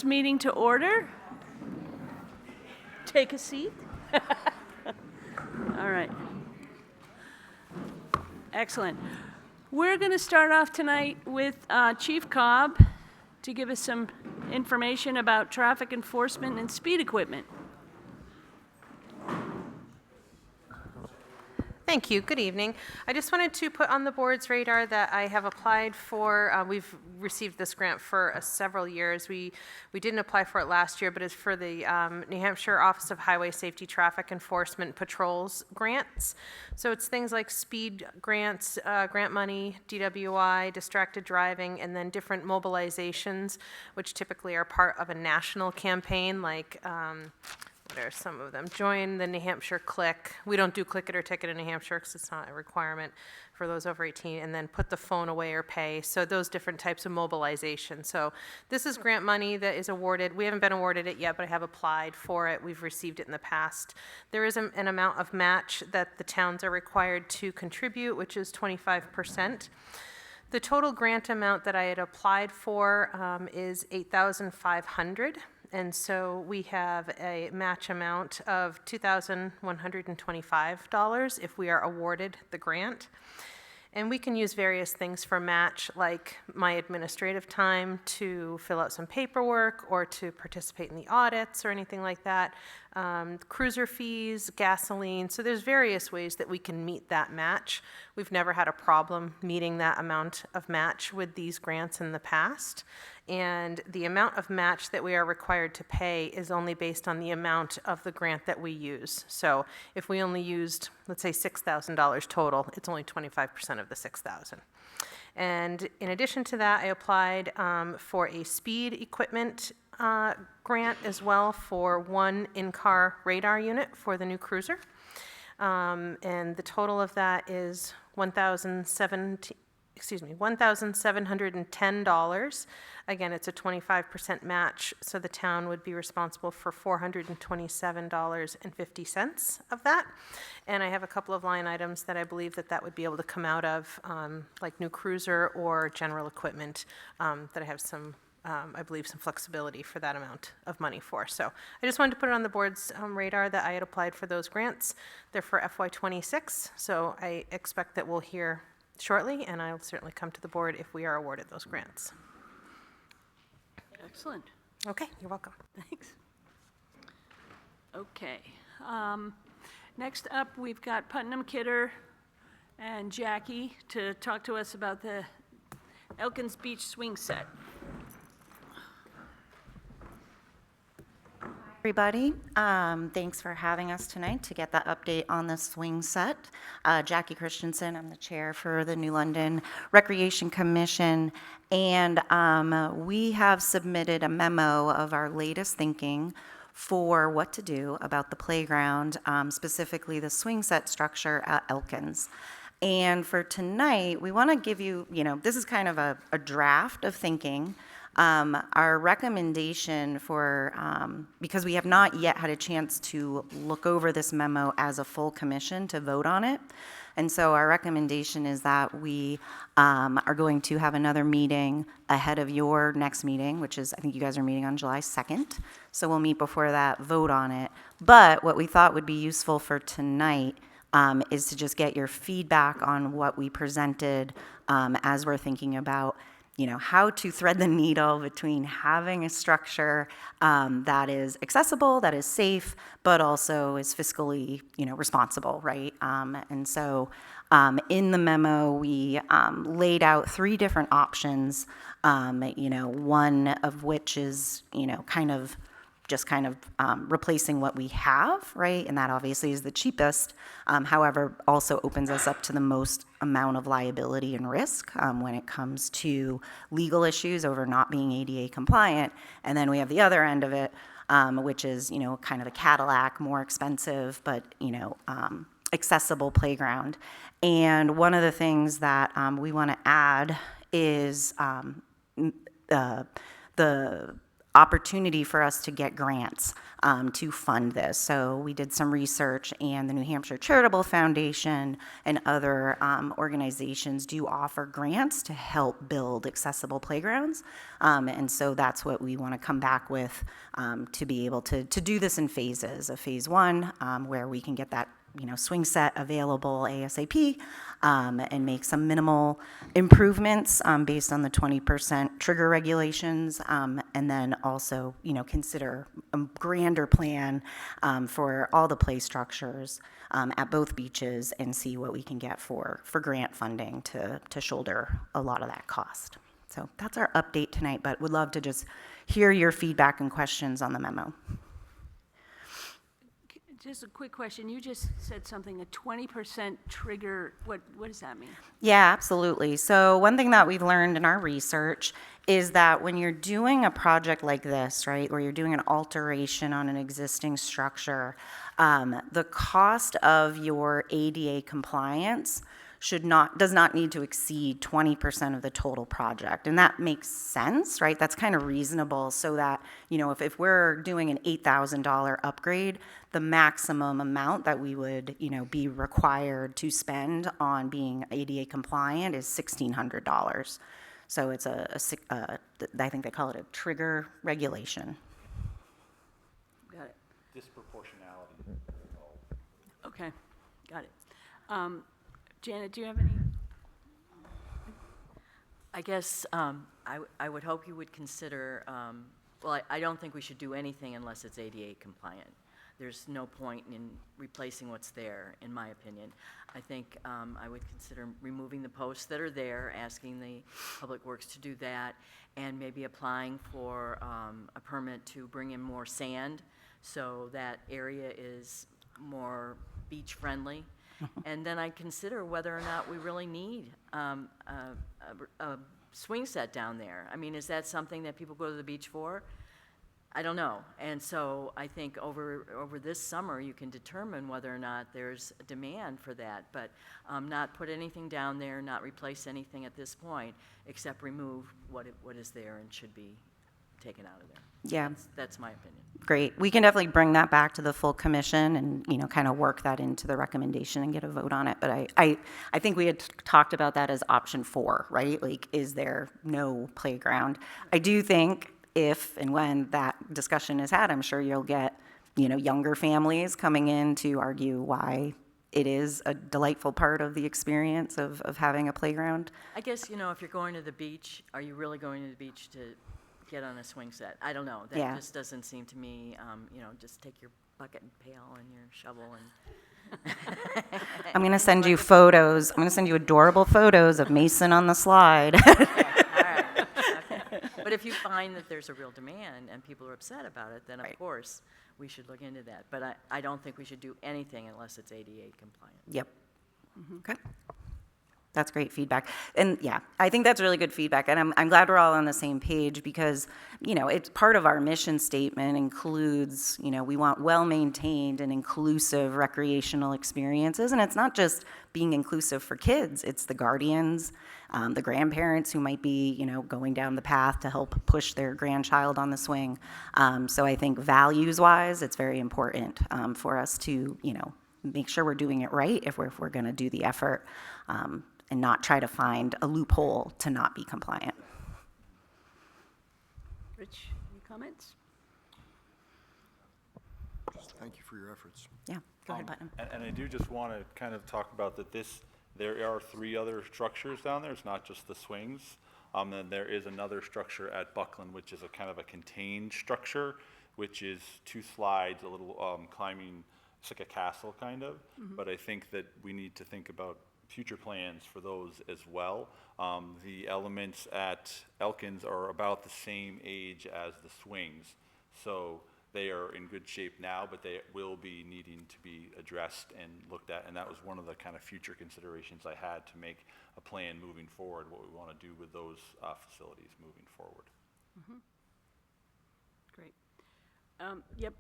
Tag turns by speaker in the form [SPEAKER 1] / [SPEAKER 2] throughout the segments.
[SPEAKER 1] Meeting to order. Take a seat. All right. Excellent. We're going to start off tonight with Chief Cobb to give us some information about traffic enforcement and speed equipment.
[SPEAKER 2] Thank you. Good evening. I just wanted to put on the board's radar that I have applied for, we've received this grant for several years. We didn't apply for it last year, but it's for the New Hampshire Office of Highway Safety Traffic Enforcement Patrols grants. So it's things like speed grants, grant money, DWI, distracted driving, and then different mobilizations, which typically are part of a national campaign like what are some of them? Join the New Hampshire Click. We don't do click it or ticket in New Hampshire because it's not a requirement for those over 18, and then put the phone away or pay. So those different types of mobilization. So this is grant money that is awarded. We haven't been awarded it yet, but I have applied for it. We've received it in the past. There is an amount of match that the towns are required to contribute, which is 25%. The total grant amount that I had applied for is $8,500. And so we have a match amount of $2,125 if we are awarded the grant. And we can use various things for match, like my administrative time to fill out some paperwork or to participate in the audits or anything like that. Cruiser fees, gasoline. So there's various ways that we can meet that match. We've never had a problem meeting that amount of match with these grants in the past. And the amount of match that we are required to pay is only based on the amount of the grant that we use. So if we only used, let's say, $6,000 total, it's only 25% of the $6,000. And in addition to that, I applied for a speed equipment grant as well for one in-car radar unit for the new cruiser. And the total of that is $1,710. Again, it's a 25% match, so the town would be responsible for $427.50 of that. And I have a couple of line items that I believe that would be able to come out of, like new cruiser or general equipment, that I have some, I believe, some flexibility for that amount of money for. So I just wanted to put it on the board's radar that I had applied for those grants. They're for FY26, so I expect that we'll hear shortly, and I'll certainly come to the board if we are awarded those grants.
[SPEAKER 1] Excellent.
[SPEAKER 2] Okay, you're welcome.
[SPEAKER 1] Thanks. Okay. Next up, we've got Putnam Kidder and Jackie to talk to us about the Elkins Beach swing set.
[SPEAKER 3] Everybody, thanks for having us tonight to get that update on the swing set. Jackie Christensen, I'm the chair for the New London Recreation Commission, and we have submitted a memo of our latest thinking for what to do about the playground, specifically the swing set structure at Elkins. And for tonight, we want to give you, this is kind of a draft of thinking. Our recommendation for, because we have not yet had a chance to look over this memo as a full commission to vote on it, and so our recommendation is that we are going to have another meeting ahead of your next meeting, which is, I think you guys are meeting on July 2nd, so we'll meet before that, vote on it. But what we thought would be useful for tonight is to just get your feedback on what we presented as we're thinking about how to thread the needle between having a structure that is accessible, that is safe, but also is fiscally, responsible, right? And so in the memo, we laid out 3 different options, one of which is, kind of replacing what we have, right? And that obviously is the cheapest, however, also opens us up to the most amount of liability and risk when it comes to legal issues over not being ADA compliant. And then we have the other end of it, which is, kind of a Cadillac, more expensive, but, accessible playground. And one of the things that we want to add is the opportunity for us to get grants to fund this. So we did some research, and the New Hampshire Charitable Foundation and other organizations do offer grants to help build accessible playgrounds. And so that's what we want to come back with, to be able to do this in phases. A phase one, where we can get that swing set available ASAP, and make some minimal improvements based on the 20% trigger regulations, and then also, consider a grander plan for all the play structures at both beaches, and see what we can get for grant funding to shoulder a lot of that cost. So that's our update tonight, but would love to just hear your feedback and questions on the memo.
[SPEAKER 1] Just a quick question. You just said something, a 20% trigger. What does that mean?
[SPEAKER 3] Yeah, absolutely. So one thing that we've learned in our research is that when you're doing a project like this, right, where you're doing an alteration on an existing structure, the cost of your ADA compliance does not need to exceed 20% of the total project. And that makes sense, right? That's kind of reasonable, so that, if we're doing an $8,000 upgrade, the maximum amount that we would, be required to spend on being ADA compliant is $1,600. So it's I think they call it a trigger regulation.
[SPEAKER 1] Got it.
[SPEAKER 4] Disproportionality.
[SPEAKER 1] Okay, got it. Janet, do you have any?
[SPEAKER 5] I guess I would hope you would consider, well, I don't think we should do anything unless it's ADA compliant. There's no point in replacing what's there, in my opinion. I think I would consider removing the posts that are there, asking the Public Works to do that, and maybe applying for a permit to bring in more sand, so that area is more beach-friendly. And then I consider whether or not we really need a swing set down there. I mean, is that something that people go to the beach for? I don't know. And so I think over this summer, you can determine whether or not there's a demand for that, but not put anything down there, not replace anything at this point, except remove what is there and should be taken out of there.
[SPEAKER 3] Yeah.
[SPEAKER 5] That's my opinion.
[SPEAKER 3] Great. We can definitely bring that back to the full commission and, kind of work that into the recommendation and get a vote on it. But I think we had talked about that as option 4, right? Like, is there no playground? I do think if and when that discussion is had, I'm sure you'll get, younger families coming in to argue why it is a delightful part of the experience of having a playground.
[SPEAKER 5] I guess, if you're going to the beach, are you really going to the beach to get on a swing set? I don't know. That
[SPEAKER 3] Yeah.
[SPEAKER 5] just doesn't seem to me, just take your bucket and pail and your shovel and.
[SPEAKER 3] I'm going to send you photos. I'm going to send you adorable photos of Mason on the slide.
[SPEAKER 5] All right, okay. But if you find that there's a real demand and people are upset about it, then of
[SPEAKER 3] Right.
[SPEAKER 5] course, we should look into that. But I don't think we should do anything unless it's ADA compliant.
[SPEAKER 3] Yep. Okay. That's great feedback. And yeah, I think that's really good feedback. And I'm glad we're all on the same page, because, it's part of our mission statement includes, we want well-maintained and inclusive recreational experiences. And it's not just being inclusive for kids, it's the guardians, the grandparents who might be, going down the path to help push their grandchild on the swing. So I think values-wise, it's very important for us to, make sure we're doing it right if we're going to do the effort. And not try to find a loophole to not be compliant.
[SPEAKER 1] Rich, any comments?
[SPEAKER 6] Just thank you for your efforts.
[SPEAKER 3] Yeah, go ahead, Putnam.
[SPEAKER 4] And I do just want to kind of talk about that there are 3 other structures down there. It's not just the swings. And there is another structure at Buckland, which is a kind of a contained structure, which is 2 slides, a little climbing. It's like a castle kind of. But I think that we need to think about future plans for those as well. The elements at Elkins are about the same age as the swings, so they are in good shape now, but they will be needing to be addressed and looked at, and that was one of the kind of future considerations I had to make a plan moving forward, what we want to do with those facilities moving forward.
[SPEAKER 1] Great. Yep,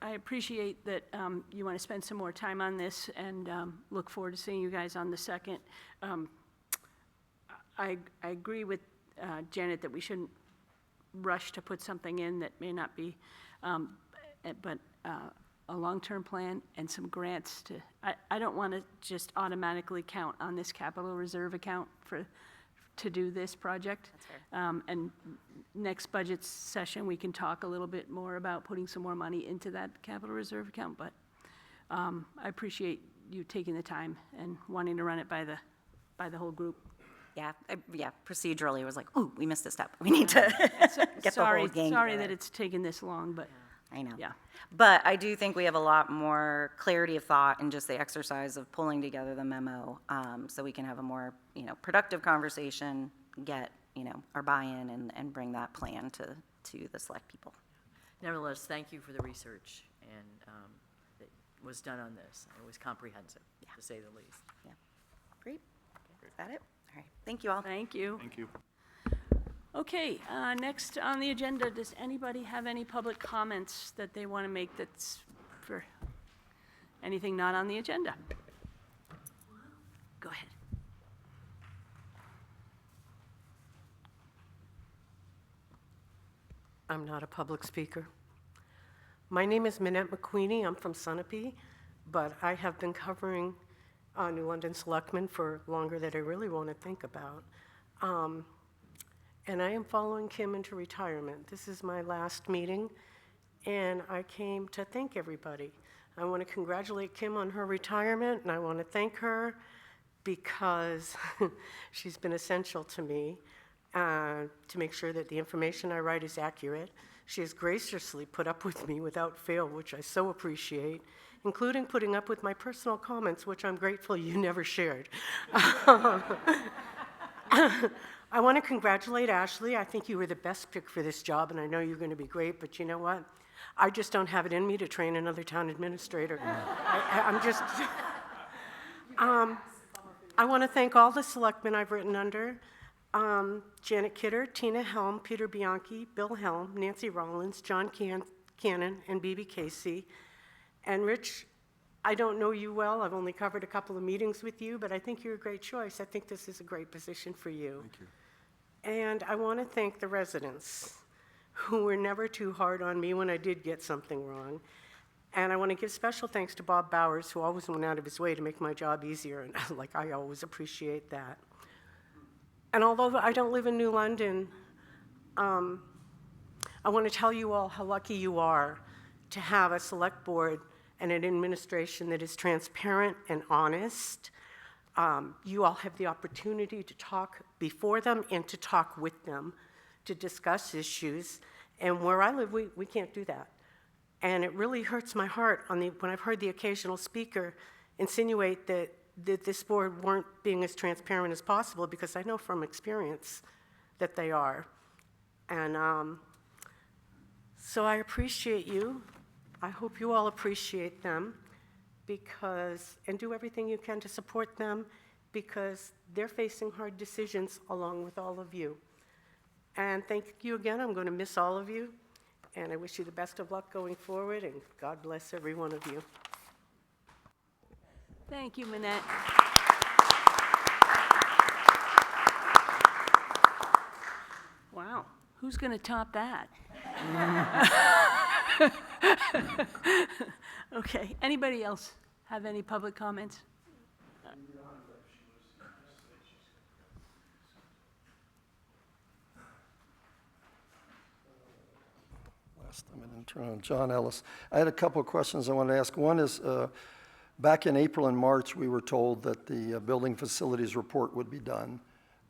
[SPEAKER 1] I appreciate that you want to spend some more time on this, and look forward to seeing you guys on the 2nd. I agree with Janet that we shouldn't rush to put something in that may not be, but a long-term plan and some grants to, I don't want to just automatically count on this capital reserve account to do this project.
[SPEAKER 3] That's fair.
[SPEAKER 1] And next budget session, we can talk a little bit more about putting some more money into that capital reserve account, but I appreciate you taking the time and wanting to run it by the whole group.
[SPEAKER 3] Yeah, procedurally, it was like, ooh, we missed a step. We need to get the whole gang
[SPEAKER 1] Sorry
[SPEAKER 3] together.
[SPEAKER 1] that it's taken this long, but,
[SPEAKER 3] I know.
[SPEAKER 1] yeah.
[SPEAKER 3] But I do think we have a lot more clarity of thought in just the exercise of pulling together the memo, so we can have a more, productive conversation, get, our buy-in and bring that plan to the select people.
[SPEAKER 5] Nevertheless, thank you for the research and that was done on this. It was comprehensive, to say the least.
[SPEAKER 3] Yeah. Great. Is that it? All right. Thank you all.
[SPEAKER 1] Thank you.
[SPEAKER 4] Thank you.
[SPEAKER 1] Okay, next on the agenda, does anybody have any public comments that they want to make that's for anything not on the agenda? Go ahead.
[SPEAKER 7] I'm not a public speaker. My name is Minette McQueenie. I'm from Sunapee, but I have been covering New London Selectmen for longer than I really want to think about. And I am following Kim into retirement. This is my last meeting, and I came to thank everybody. I want to congratulate Kim on her retirement, and I want to thank her because she's been essential to me to make sure that the information I write is accurate. She has graciously put up with me without fail, which I so appreciate, including putting up with my personal comments, which I'm grateful you never shared. I want to congratulate Ashley. I think you were the best pick for this job, and I know you're going to be great, but you know what? I just don't have it in me to train another town administrator. I'm just... I want to thank all the selectmen I've written under, Janet Kidder, Tina Helm, Peter Bianchi, Bill Helm, Nancy Rollins, John Cannon, and B.B. Casey. And Rich, I don't know you well. I've only covered a couple of meetings with you, but I think you're a great choice. I think this is a great position for you.
[SPEAKER 6] Thank you.
[SPEAKER 7] And I want to thank the residents who were never too hard on me when I did get something wrong. And I want to give special thanks to Bob Bowers, who always went out of his way to make my job easier, and I always appreciate that. And although I don't live in New London, I want to tell you all how lucky you are to have a select board and an administration that is transparent and honest. You all have the opportunity to talk before them and to talk with them, to discuss issues. And where I live, we can't do that. And it really hurts my heart when I've heard the occasional speaker insinuate that this board weren't being as transparent as possible, because I know from experience that they are. And so I appreciate you. I hope you all appreciate them, and do everything you can to support them, because they're facing hard decisions along with all of you. And thank you again. I'm going to miss all of you, and I wish you the best of luck going forward, and God bless every one of you.
[SPEAKER 1] Thank you, Minette. Wow, who's going to top that? Okay, anybody else have any public comments?
[SPEAKER 8] Last time I didn't turn on. John Ellis. I had a couple of questions I wanted to ask. One is, back in April and March, we were told that the building facilities report would be done.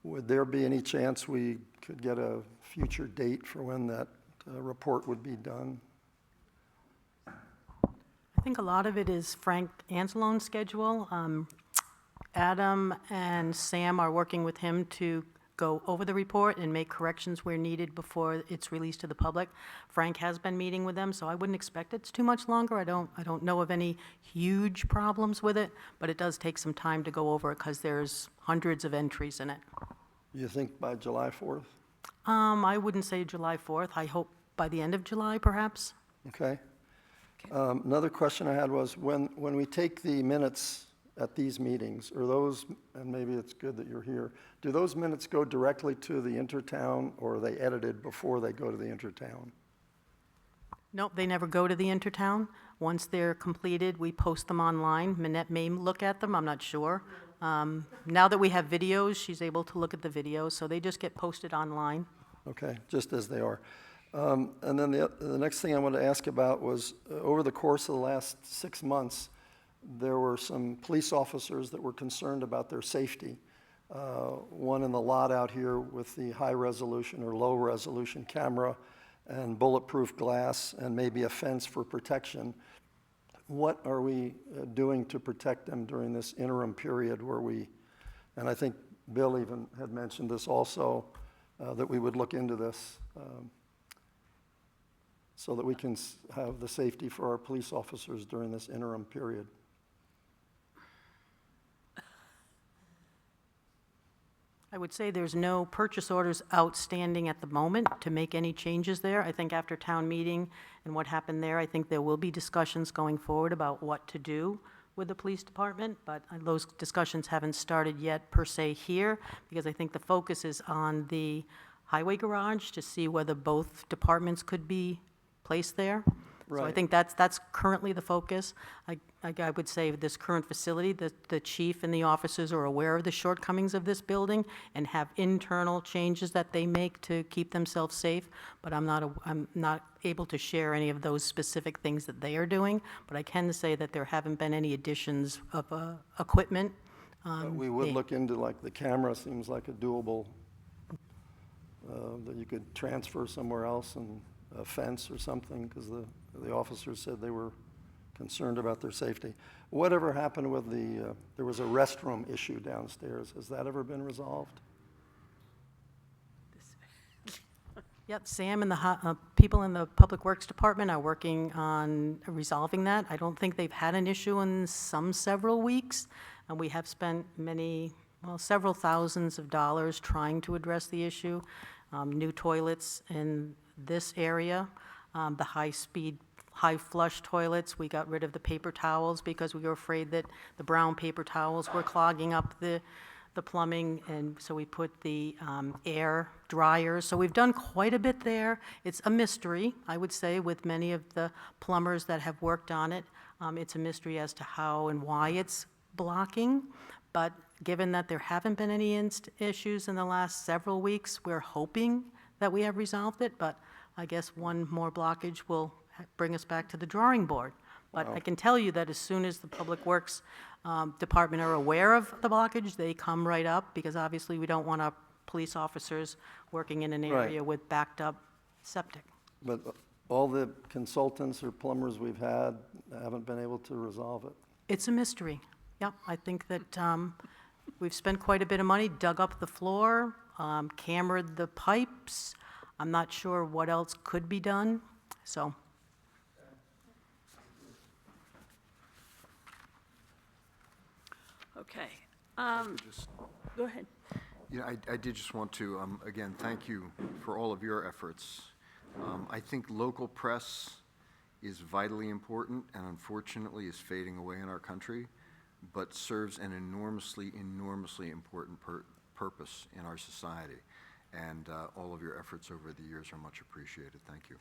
[SPEAKER 8] Would there be any chance we could get a future date for when that report would be done?
[SPEAKER 9] I think a lot of it is Frank Anzalone's schedule. Adam and Sam are working with him to go over the report and make corrections where needed before it's released to the public. Frank has been meeting with them, so I wouldn't expect it's too much longer. I don't know of any huge problems with it, but it does take some time to go over it because there's hundreds of entries in it.
[SPEAKER 8] You think by July 4th?
[SPEAKER 9] I wouldn't say July 4th. I hope by the end of July, perhaps.
[SPEAKER 8] Okay. Another question I had was, when we take the minutes at these meetings, are those, and maybe it's good that you're here, do those minutes go directly to the Intertown, or are they edited before they go to the Intertown?
[SPEAKER 9] Nope, they never go to the Intertown. Once they're completed, we post them online. Minette may look at them, I'm not sure. Now that we have videos, she's able to look at the videos, so they just get posted online.
[SPEAKER 8] Okay, just as they are. And then the next thing I wanted to ask about was, over the course of the last 6 months, there were some police officers that were concerned about their safety. One in the lot out here with the high-resolution or low-resolution camera and bulletproof glass and maybe a fence for protection. What are we doing to protect them during this interim period where we, and I think Bill even had mentioned this also, that we would look into this so that we can have the safety for our police officers during this interim period.
[SPEAKER 9] I would say there's no purchase orders outstanding at the moment to make any changes there. I think after town meeting and what happened there, I think there will be discussions going forward about what to do with the police department, but those discussions haven't started yet per se here, because I think the focus is on the highway garage to see whether both departments could be placed there. So I
[SPEAKER 8] Right.
[SPEAKER 9] think that's currently the focus. I would say this current facility, the chief and the officers are aware of the shortcomings of this building and have internal changes that they make to keep themselves safe, but I'm not able to share any of those specific things that they are doing, but I can say that there haven't been any additions of equipment.
[SPEAKER 8] We would look into, like, the camera seems like a doable, that you could transfer somewhere else, and a fence or something, because the officers said they were concerned about their safety. Whatever happened with there was a restroom issue downstairs. Has that ever been resolved?
[SPEAKER 9] Yep, Sam and the people in the Public Works Department are working on resolving that. I don't think they've had an issue in several weeks, and we have spent several thousands of dollars trying to address the issue. New toilets in this area, the high flush toilets. We got rid of the paper towels because we were afraid that the brown paper towels were clogging up the plumbing, and so we put the air dryers. So we've done quite a bit there. It's a mystery, I would say, with many of the plumbers that have worked on it. It's a mystery as to how and why it's blocking, but given that there haven't been any issues in the last several weeks, we're hoping that we have resolved it, but I guess one more blockage will bring us back to the drawing board. But I can tell you that as soon as the Public Works Department are aware of the blockage, they come right up, because obviously we don't want our police officers working in an area with backed up septic.
[SPEAKER 8] But all the consultants or plumbers we've had haven't been able to resolve it.
[SPEAKER 9] It's a mystery. Yep, I think that we've spent quite a bit of money, dug up the floor, cambered the pipes. I'm not sure what else could be done, so.
[SPEAKER 1] Okay. Go ahead.
[SPEAKER 6] Yeah, I did just want to, again, thank you for all of your efforts. I think local press is vitally important and unfortunately is fading away in our country, but serves an enormously, enormously important purpose in our society. And all of your efforts over the years are much appreciated. Thank you.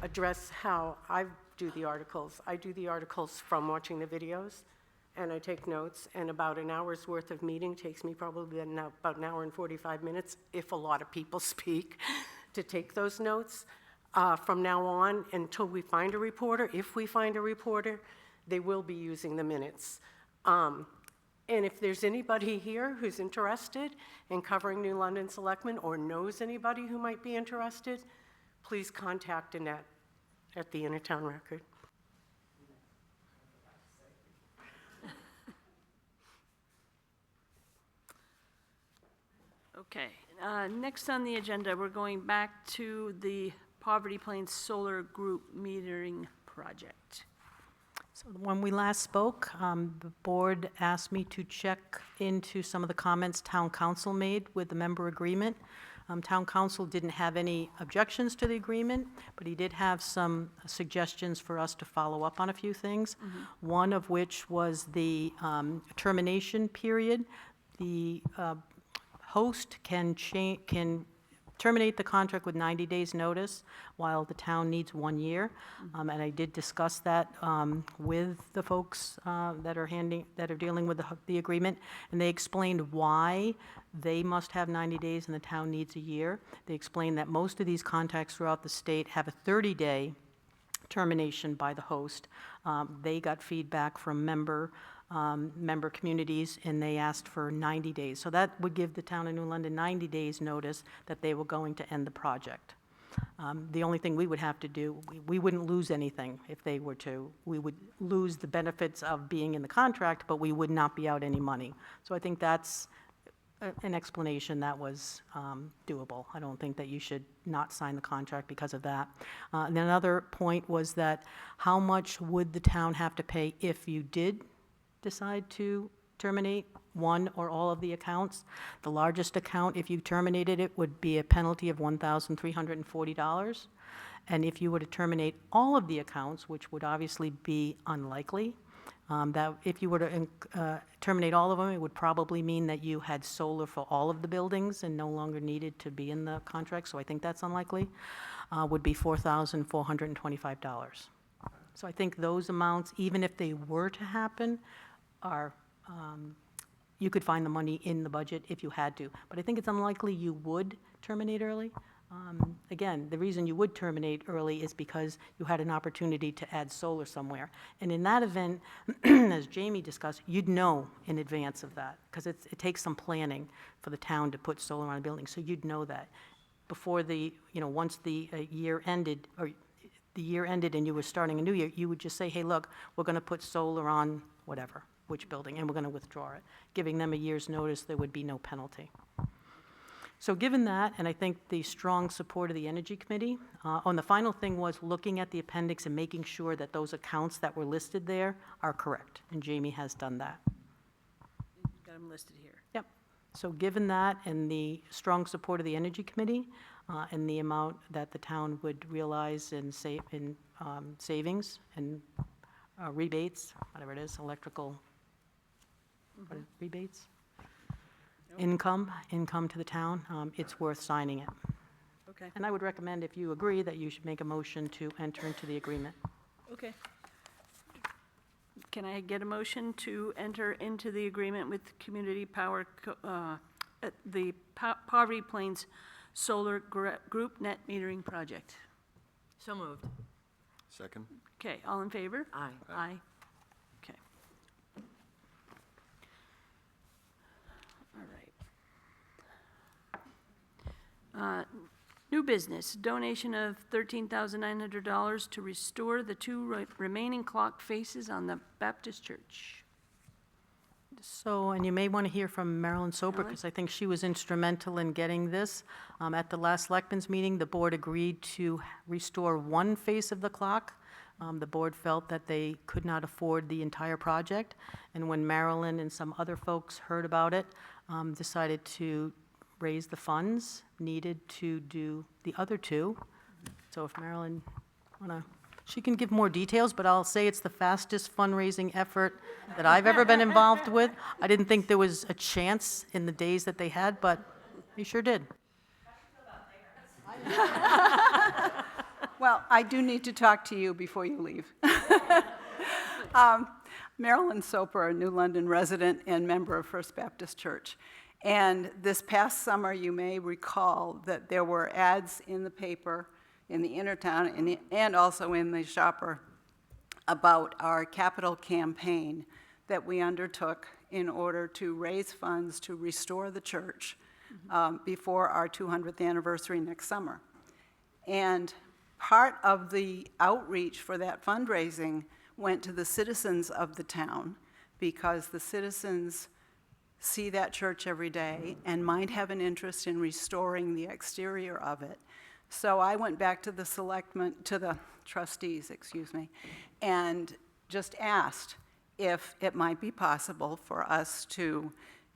[SPEAKER 7] Address how I do the articles. I do the articles from watching the videos, and I take notes, and about an hour's worth of meeting takes me probably about an hour and 45 minutes, if a lot of people speak, to take those notes. From now on, until we find a reporter, if we find a reporter, they will be using the minutes. And if there's anybody here who's interested in covering New London Selectmen or knows anybody who might be interested, please contact Annette at the Intertown Record.
[SPEAKER 1] Okay, next on the agenda, we're going back to the Poverty Plains Solar Group metering project.
[SPEAKER 9] So when we last spoke, the board asked me to check into some of the comments town council made with the member agreement. Town council didn't have any objections to the agreement, but he did have some suggestions for us to follow up on a few things. One of which was the termination period. The host can terminate the contract with 90 days' notice, while the town needs 1 year. And I did discuss that with the folks that are dealing with the agreement, and they explained why they must have 90 days and the town needs a year. They explained that most of these contracts throughout the state have a 30-day termination by the host. They got feedback from member communities, and they asked for 90 days. So that would give the town of New London 90 days notice that they were going to end the project. The only thing we would have to do, we wouldn't lose anything if they were to. We would lose the benefits of being in the contract, but we would not be out any money. So I think that's an explanation that was doable. I don't think that you should not sign the contract because of that. And another point was that how much would the town have to pay if you did decide to terminate one or all of the accounts? The largest account, if you terminated it, would be a penalty of $1,340. And if you were to terminate all of the accounts, which would obviously be unlikely, that if you were to terminate all of them, it would probably mean that you had solar for all of the buildings and no longer needed to be in the contract, so I think that's unlikely, would be $4,425. So I think those amounts, even if they were to happen, are, you could find the money in the budget if you had to. But I think it's unlikely you would terminate early. Again, the reason you would terminate early is because you had an opportunity to add solar somewhere. And in that event, as Jamie discussed, you'd know in advance of that, because it takes some planning for the town to put solar on a building. So you'd know that before once the year ended, or the year ended and you were starting a new year, you would just say, hey, look, we're going to put solar on whatever, which building, and we're going to withdraw it. Giving them a year's notice, there would be no penalty. So given that, and I think the strong support of the Energy Committee, the final thing was looking at the appendix and making sure that those accounts that were listed there are correct, and Jamie has done that.
[SPEAKER 1] Got them listed here.
[SPEAKER 9] Yep. So given that and the strong support of the Energy Committee, and the amount that the town would realize in savings and rebates, whatever it is, electrical rebates, income to the town, it's worth signing it.
[SPEAKER 1] Okay,
[SPEAKER 9] And I would recommend, if you agree, that you should make a motion to enter into the agreement.
[SPEAKER 1] okay. Can I get a motion to enter into the agreement with Community Power, the Poverty Plains Solar Group Net Metering Project?
[SPEAKER 5] So moved.
[SPEAKER 6] Second?
[SPEAKER 1] Okay, all in favor?
[SPEAKER 5] Aye.
[SPEAKER 1] Aye. Okay. All right. New business, donation of $13,900 to restore the two remaining clock faces on the Baptist church.
[SPEAKER 9] So, and you may want to hear from Marilyn Soper, because I think she was instrumental in getting this. At the last Selectmen's meeting, the board agreed to restore one face of the clock. The board felt that they could not afford the entire project, and when Marilyn and some other folks heard about it, decided to raise the funds needed to do the other two. So if Marilyn she can give more details, but I'll say it's the fastest fundraising effort that I've ever been involved with. I didn't think there was a chance in the days that they had, but you sure did.
[SPEAKER 10] Well, I do need to talk to you before you leave. Marilyn Soper, a New London resident and member of First Baptist Church. And this past summer, you may recall that there were ads in the paper, in the Intertown, and also in the Shopper, about our capital campaign that we undertook in order to raise funds to restore the church before our 200th anniversary next summer. And part of the outreach for that fundraising went to the citizens of the town, because the citizens see that church every day and might have an interest in restoring the exterior of it. So I went back to the selectmen, to the trustees, and just asked if it might be possible for us to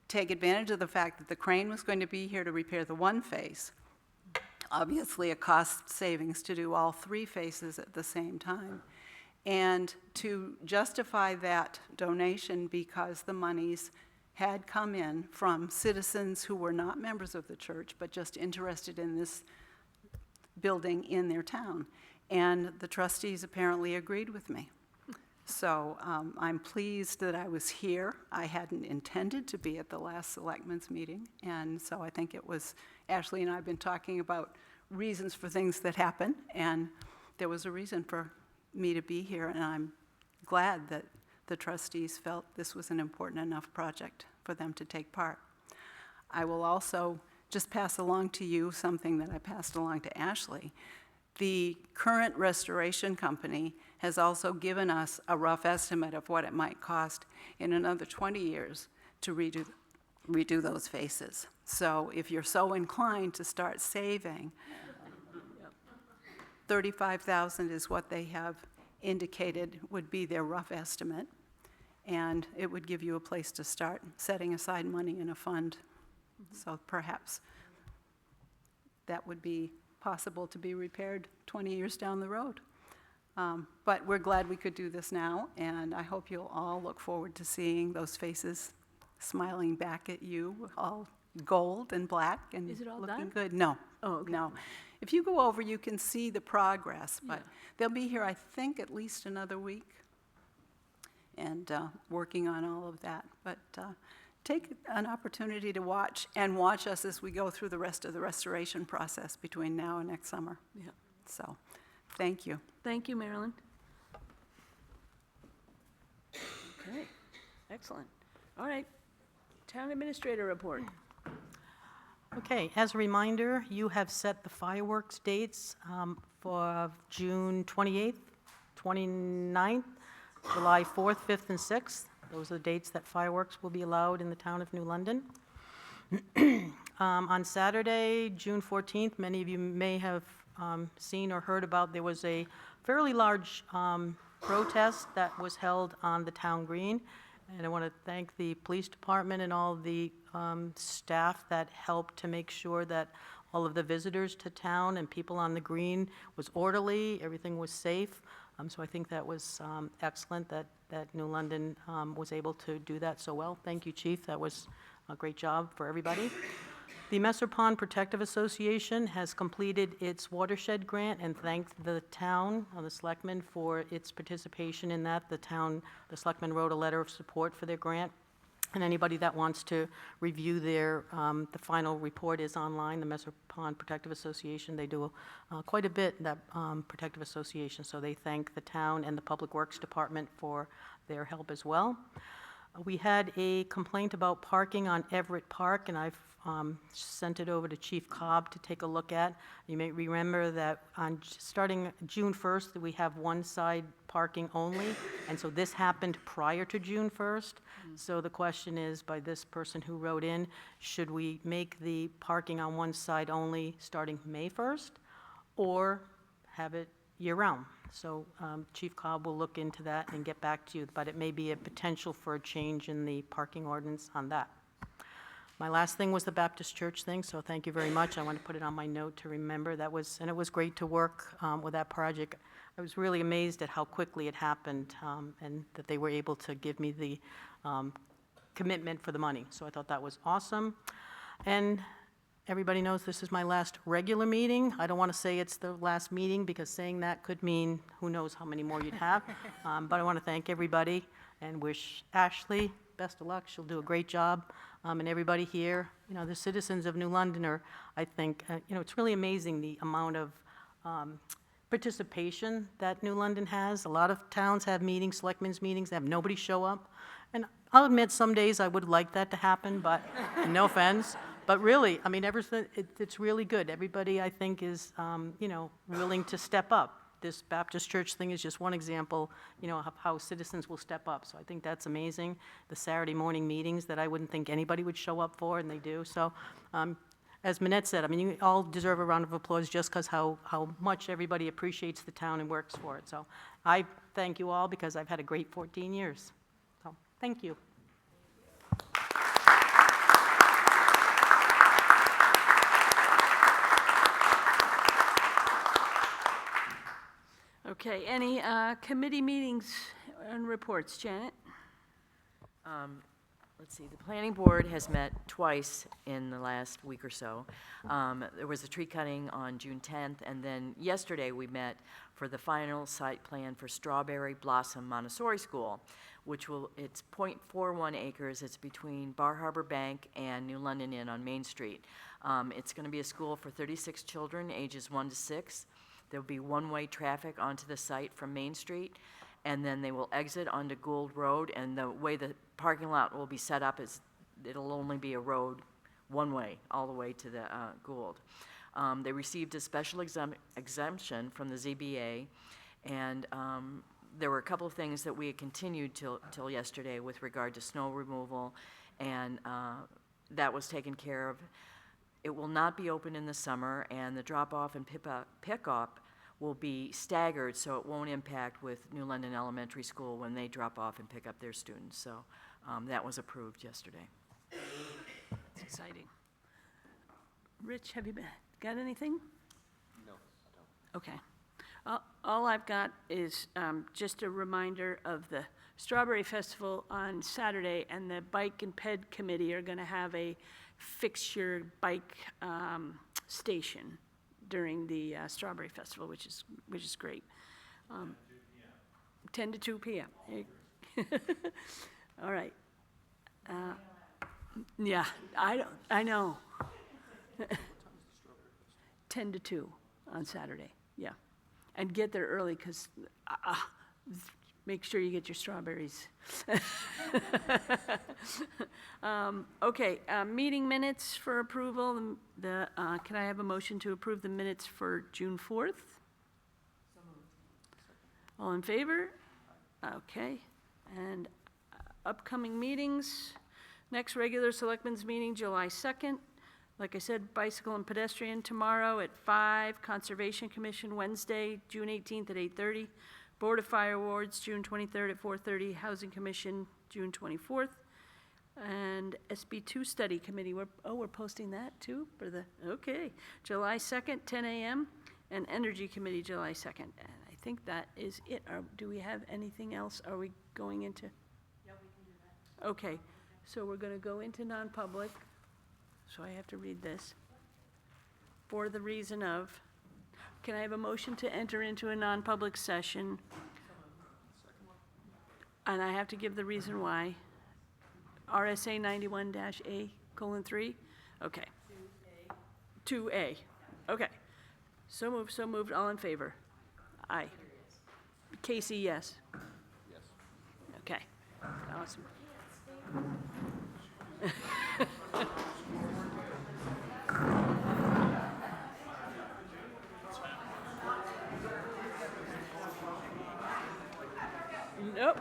[SPEAKER 10] take advantage of the fact that the crane was going to be here to repair the one face, obviously a cost savings to do all 3 phases at the same time. And to justify that donation, because the monies had come in from citizens who were not members of the church, but just interested in this building in their town. And the trustees apparently agreed with me. So I'm pleased that I was here. I hadn't intended to be at the last Selectmen's meeting, and so I think it was, Ashley and I have been talking about reasons for things that happen, and there was a reason for me to be here, and I'm glad that the trustees felt this was an important enough project for them to take part. I will also just pass along to you something that I passed along to Ashley. The current restoration company has also given us a rough estimate of what it might cost in another 20 years to redo those faces. So if you're so inclined to start saving, $35,000 is what they have indicated would be their rough estimate, and it would give you a place to start setting aside money in a fund. So perhaps that would be possible to be repaired 20 years down the road. But we're glad we could do this now, and I hope you'll all look forward to seeing those faces smiling back at you, all gold and black and
[SPEAKER 1] Is it all
[SPEAKER 10] looking
[SPEAKER 1] done?
[SPEAKER 10] good. No.
[SPEAKER 1] Oh, okay.
[SPEAKER 10] No. If you go over, you can see the progress, but
[SPEAKER 1] Yeah.
[SPEAKER 10] they'll be here, I think, at least another week, and working on all of that. But take an opportunity to watch, and watch us as we go through the rest of the restoration process between now and next summer.
[SPEAKER 1] Yeah.
[SPEAKER 10] So, thank you.
[SPEAKER 1] Thank you, Marilyn. Okay, excellent. All right, town administrator report.
[SPEAKER 9] Okay, as a reminder, you have set the fireworks dates for June 28th, 29th, July 4th, 5th, and 6th. Those are the dates that fireworks will be allowed in the town of New London. On Saturday, June 14th, many of you may have seen or heard about, there was a fairly large protest that was held on the town green. And I want to thank the police department and all the staff that helped to make sure that all of the visitors to town and people on the green was orderly, everything was safe. So I think that was excellent that New London was able to do that so well. Thank you, Chief. That was a great job for everybody. The Messer Pond Protective Association has completed its watershed grant and thanked the town, the Selectmen, for its participation in that. The Selectmen wrote a letter of support for their grant. And anybody that wants to review their, the final report is online, the Messer Pond Protective Association. They do quite a bit, that Protective Association, so they thank the town and the Public Works Department for their help as well. We had a complaint about parking on Everett Park, and I've sent it over to Chief Cobb to take a look at. You may remember that starting June 1st, that we have one side parking only, and so this happened prior to June 1st. So the question is, by this person who wrote in, should we make the parking on one side only starting May 1st, or have it year-round? So Chief Cobb will look into that and get back to you, but it may be a potential for a change in the parking ordinance on that. My last thing was the Baptist Church thing, so thank you very much. I want to put it on my note to remember. And it was great to work with that project. I was really amazed at how quickly it happened, and that they were able to give me the commitment for the money. So I thought that was awesome. And everybody knows this is my last regular meeting. I don't want to say it's the last meeting, because saying that could mean who knows how many more you'd have. But I want to thank everybody and wish Ashley best of luck. She'll do a great job. And everybody here, the citizens of New London are, I think, it's really amazing the amount of participation that New London has. A lot of towns have meetings, selectmen's meetings, they have nobody show up. And I'll admit, some days I would like that to happen, but no offense. But really, I mean, it's really good. Everybody, I think, is, willing to step up. This Baptist Church thing is just one example, of how citizens will step up. So I think that's amazing. The Saturday morning meetings that I wouldn't think anybody would show up for, and they do. So as Minette said, I mean, you all deserve a round of applause just because how much everybody appreciates the town and works for it. So I thank you all, because I've had a great 14 years. So thank you.
[SPEAKER 1] Okay, any committee meetings and reports? Janet?
[SPEAKER 5] Let's see, the planning board has met twice in the last week or so. There was a tree cutting on June 10th, and then yesterday we met for the final site plan for Strawberry Blossom Montessori School, which it's .41 acres. It's between Bar Harbor Bank and New London Inn on Main Street. It's going to be a school for 36 children, ages 1 to 6. There'll be one-way traffic onto the site from Main Street, and then they will exit onto Gould Road, and the way the parking lot will be set up is it'll only be a road one way, all the way to the Gould. They received a special exemption from the ZBA, and there were a couple of things that we had continued till yesterday with regard to snow removal, and that was taken care of. It will not be open in the summer, and the drop-off and pick-up will be staggered, so it won't impact with New London Elementary School when they drop off and pick up their students. So that was approved yesterday.
[SPEAKER 1] It's exciting. Rich, have you got anything? No, I don't. Okay. All I've got is just a reminder of the Strawberry Festival on Saturday, and the Bike and Ped Committee are going to have a fixture bike station during the Strawberry Festival, which is great. 10 to 2 p.m. All right. Yeah, I know. 10 to 2 on Saturday, yeah. And get there early, because make sure you get your strawberries. Okay, meeting minutes for approval. Can I have a motion to approve the minutes for June 4th? All in favor? Okay. And upcoming meetings. Next regular Selectmen's meeting, July 2nd. Like I said, bicycle and pedestrian tomorrow at 5. Conservation Commission Wednesday, June 18th at 8:30. Board of Fire Awards, June 23rd at 4:30. Housing Commission, June 24th. And SB2 Study Committee, we're posting that too for the, okay. July 2nd, 10 a.m. And Energy Committee, July 2nd. And I think that is it. Do we have anything else? Are we going into? Yeah, we can do that. Okay, so we're going to go into non-public. So I have to read this. For the reason of, can I have a motion to enter into a non-public session? And I have to give the reason why. RSA 91-A:3? Okay. 2A. Okay. So moved, all in favor? Aye. Casey, yes? Yes. Okay, awesome. Nope,